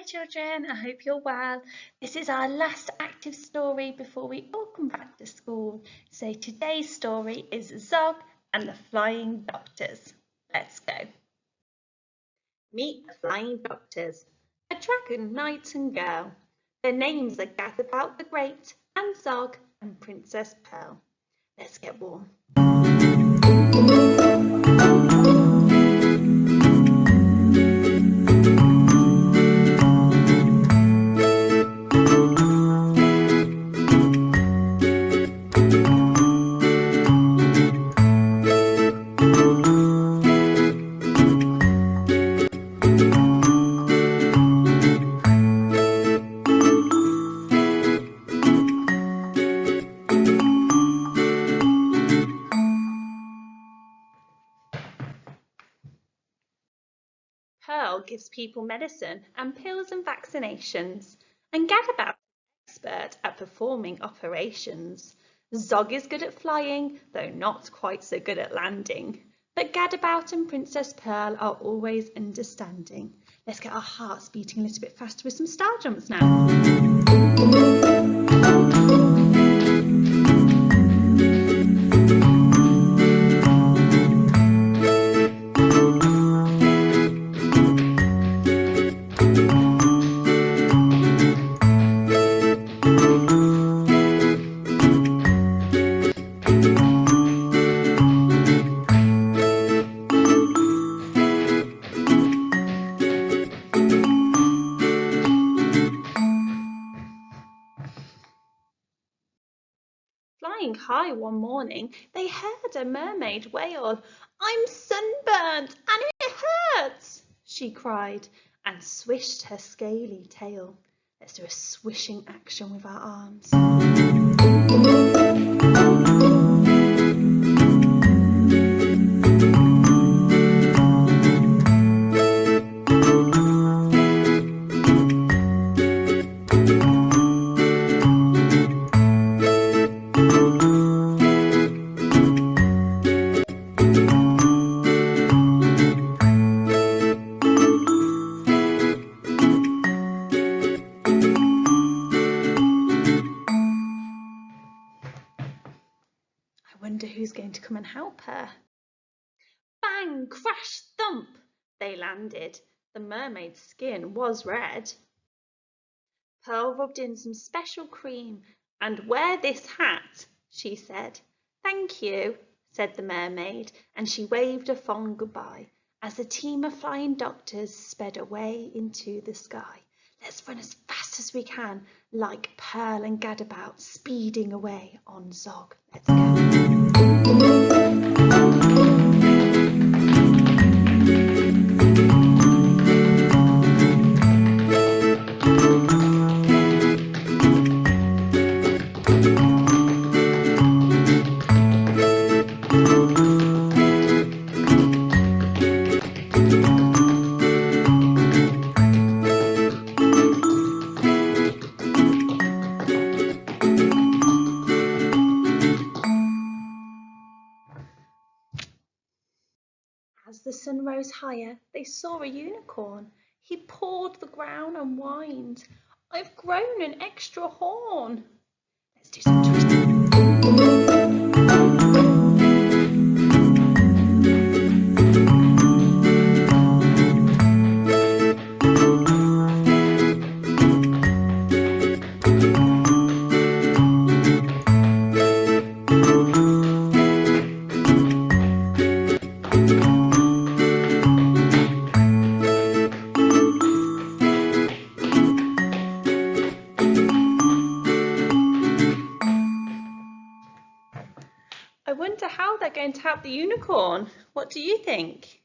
children, I hope you're well. This is our last active story before we all come back to school. So today's story is Zog and the Flying Doctors. Let's go. Meet the Flying Doctors, a dragon knight and girl. Their names are Gadabout the Great and Zog and Princess Pearl. Let's get warm. Pearl gives people medicine and pills and vaccinations, and Gadabout is an expert at performing operations. Zog is good at flying, though not quite so good at landing. But Gadabout and Princess Pearl are always understanding. Let's get our hearts beating a little bit faster with some star jumps now. Flying high one morning, they heard a mermaid wail. "I'm sunburnt and it hurts," she cried, and swished her scaly tail. Let's do a swishing action with our arms. I wonder who's going to come and help her. Bang, crash, thump! They landed. The mermaid's skin was red. Pearl rubbed in some special cream. "And wear this hat," she said. "Thank you," said the mermaid, and she waved a fond goodbye as the team of flying doctors sped away into the sky. Let's run as fast as we can, like Pearl and Gadabout speeding away on Zog. Let's go. As the sun rose higher, they saw a unicorn. He pawed the ground and whined, "I've grown an extra horn." Let's do some twisting. I wonder how they're going to help the unicorn. What do you think?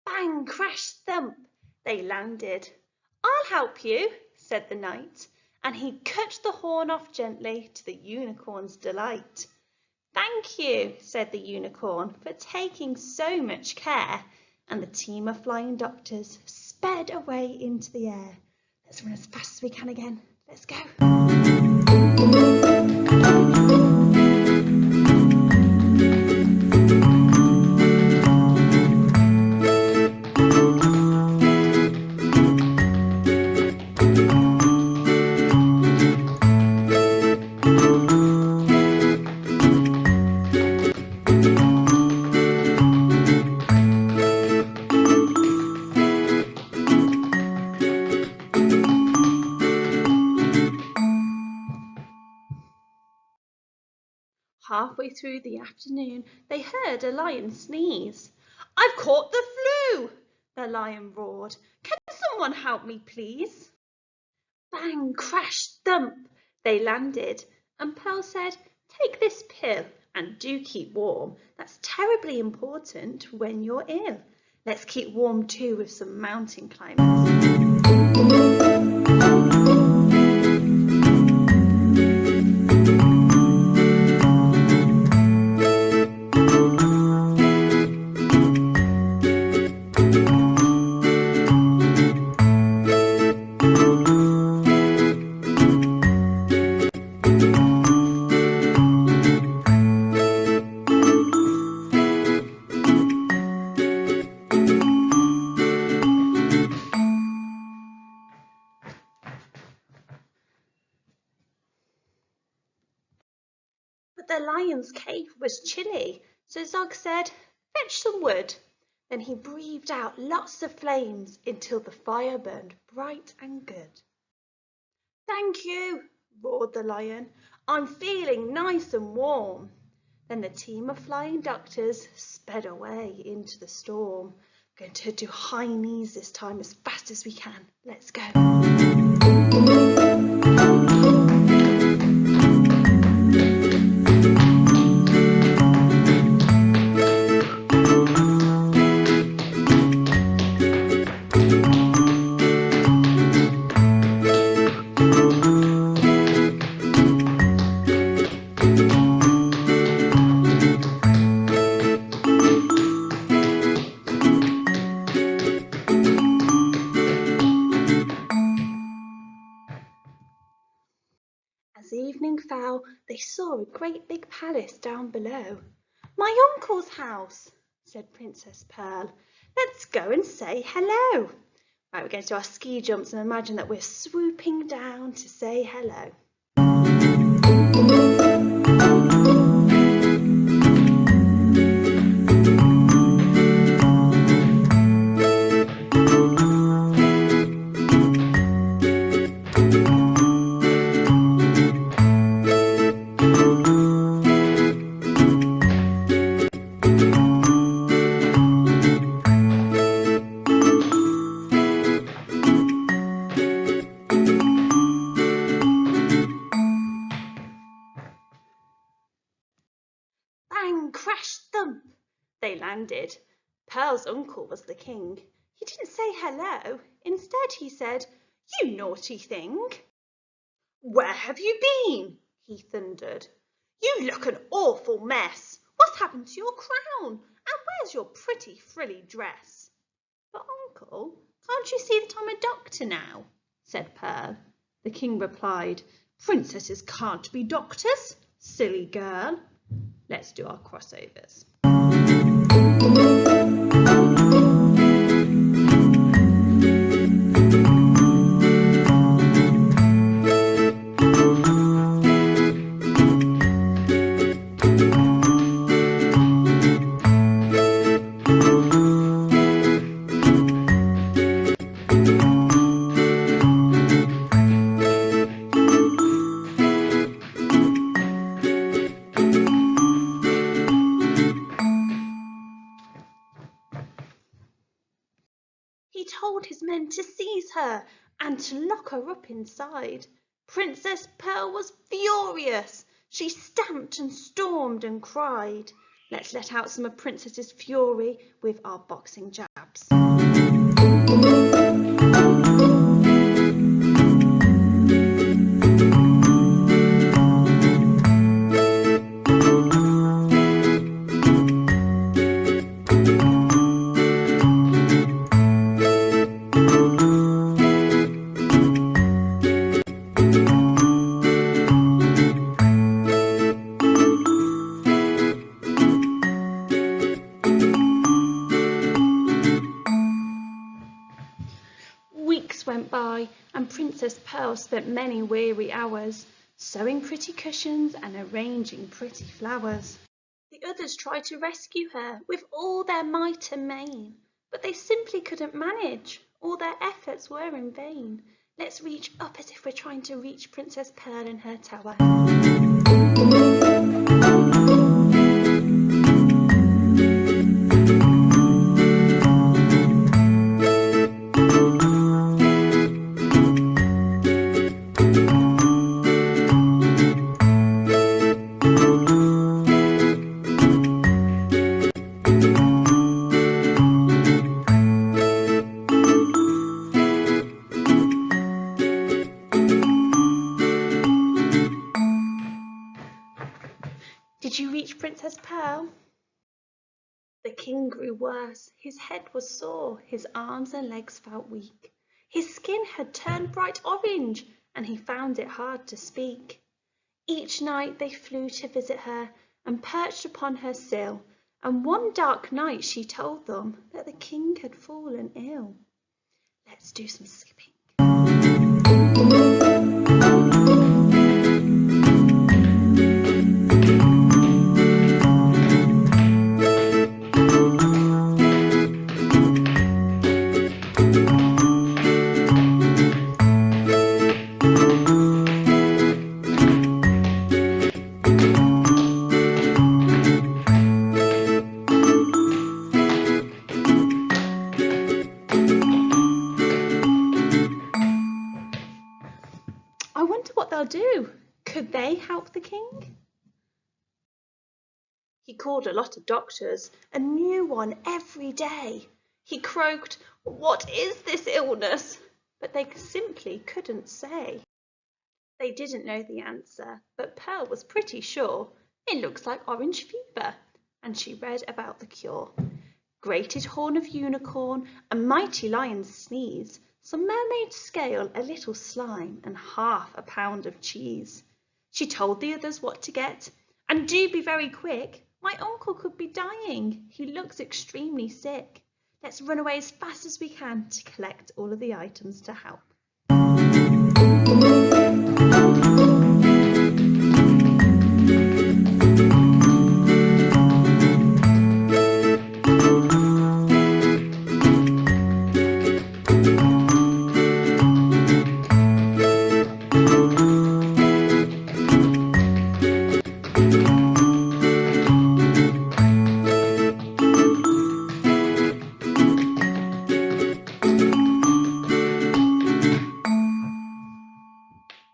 Bang, crash, thump! They landed. "I'll help you," said the knight, and he cut the horn off gently to the unicorn's delight. "Thank you," said the unicorn, "for taking so much care," and the team of flying doctors sped away into the air. Let's run as fast as we can again. Let's go. Halfway through the afternoon, they heard a lion sneeze. "I've caught the flu!" the lion roared. "Can someone help me, please?" Bang, crash, thump, they landed, and Pearl said, "Take this pill and do keep warm. That's terribly important when you're ill. Let's keep warm too with some mountain climbers." But the lion's cave was chilly, so Zog said, "Fetch some wood." Then he breathed out lots of flames until the fire burned bright and good. "Thank you," roared the lion. "I'm feeling nice and warm." Then the team of flying doctors sped away into the storm. We're going to do high knees this time as fast as we can. Let's go. As evening fell, they saw a great big palace down below. "My uncle's house," said Princess Pearl. "Let's go and say hello." Right, we're going to do our ski jumps and imagine that we're swooping down to say hello. Bang, crash, thump, they landed. Pearl's uncle was the king. He didn't say hello. Instead, he said, "You naughty thing." "Where have you been?" he thundered. "You look an awful mess. What's happened to your crown? And where's your pretty frilly dress?" "But uncle, can't you see that I'm a doctor now?" said Pearl. The king replied, "Princesses can't be doctors, silly girl." Let's do our crossovers. He told his men to seize her and to lock her up inside. Princess Pearl was furious. She stamped and stormed and cried. Let's let out some of Princess's fury with our boxing jabs. Weeks went by, and Princess Pearl spent many weary hours sewing pretty cushions and arranging pretty flowers. The others tried to rescue her with all their might and main, but they simply couldn't manage. All their efforts were in vain. Let's reach up as if we're trying to reach Princess Pearl in her tower. reach Princess Pearl. The king grew worse. His head was sore, his arms and legs felt weak. His skin had turned bright orange, and he found it hard to speak. Each night they flew to visit her and perched upon her sill, and one dark night she told them that the king had fallen ill. Let's do some skipping. I wonder what they'll do. Could they help the king? He called a lot of doctors, a new one every day. He croaked, "What is this illness?" But they simply couldn't say. They didn't know the answer, but Pearl was pretty sure. It looks like orange fever, and she read about the cure. Grated horn of unicorn, a mighty lion's sneeze, some mermaid scale, a little slime, and half a pound of cheese. She told the others what to get. "And do be very quick. My uncle could be dying. He looks extremely sick. Let's run away as fast as we can to collect all of the items to help."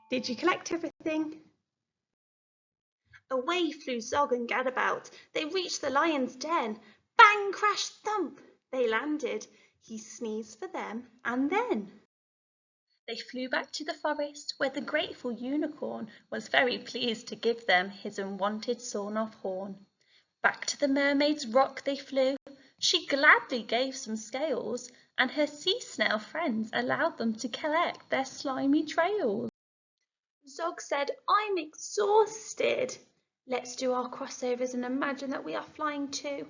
Did you collect everything? Away flew Zog and Gadabout. They reached the lion's den. Bang, crash, thump! They landed. He sneezed for them, and then they flew back to the forest, where the grateful unicorn was very pleased to give them his unwanted sawn-off horn. Back to the mermaid's rock they flew. She gladly gave some scales, and her sea snail friends allowed them to collect their slimy trails. Zog said, "I'm exhausted. Let's do our crossovers and imagine that we are flying too."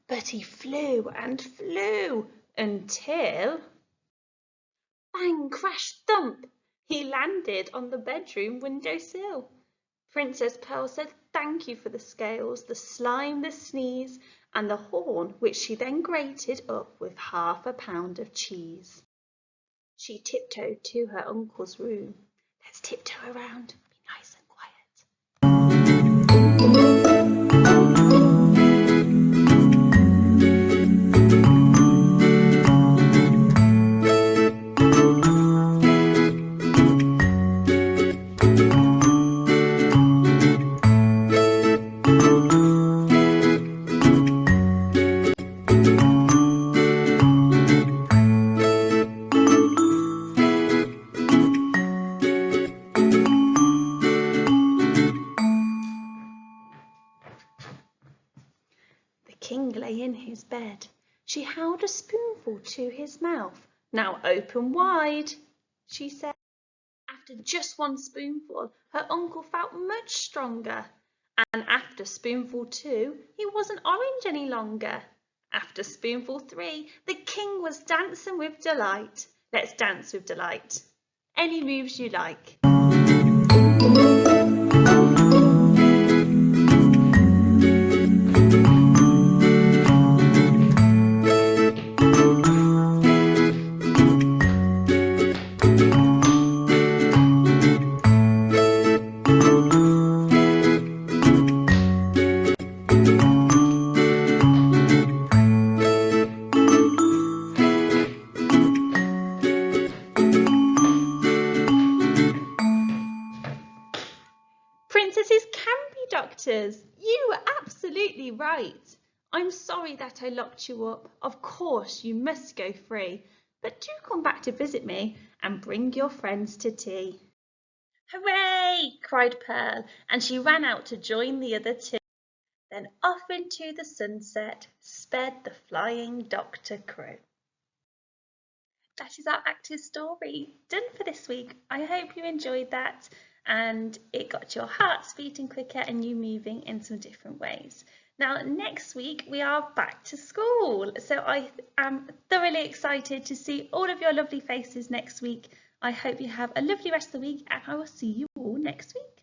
But he flew and flew until bang, crash, thump! He landed on the bedroom windowsill. Princess Pearl said thank you for the scales, the slime, the sneeze, and the horn, which she then grated up with half a pound of cheese. She tiptoed to her uncle's room. Let's tiptoe around, be nice and quiet. King lay in his bed. She held a spoonful to his mouth. "Now open wide," she said. After just one spoonful, her uncle felt much stronger. And after spoonful 2, he wasn't orange any longer. After spoonful 3, the king was dancing with delight. Let's dance with delight. Any moves you like. I'm sorry that I locked you up. Of course, you must go free, but do come back to visit me and bring your friends to tea." "Hooray!" cried Pearl, and she ran out to join the other two. Then off into the sunset sped the flying Dr. Crow. That is our active story done for this week. I hope you enjoyed that and it got your hearts beating quicker and you moving in some different ways. Now, next week we are back to school, so I am thoroughly excited to see all of your lovely faces next week. I hope you have a lovely rest of the week and I will see you all next week.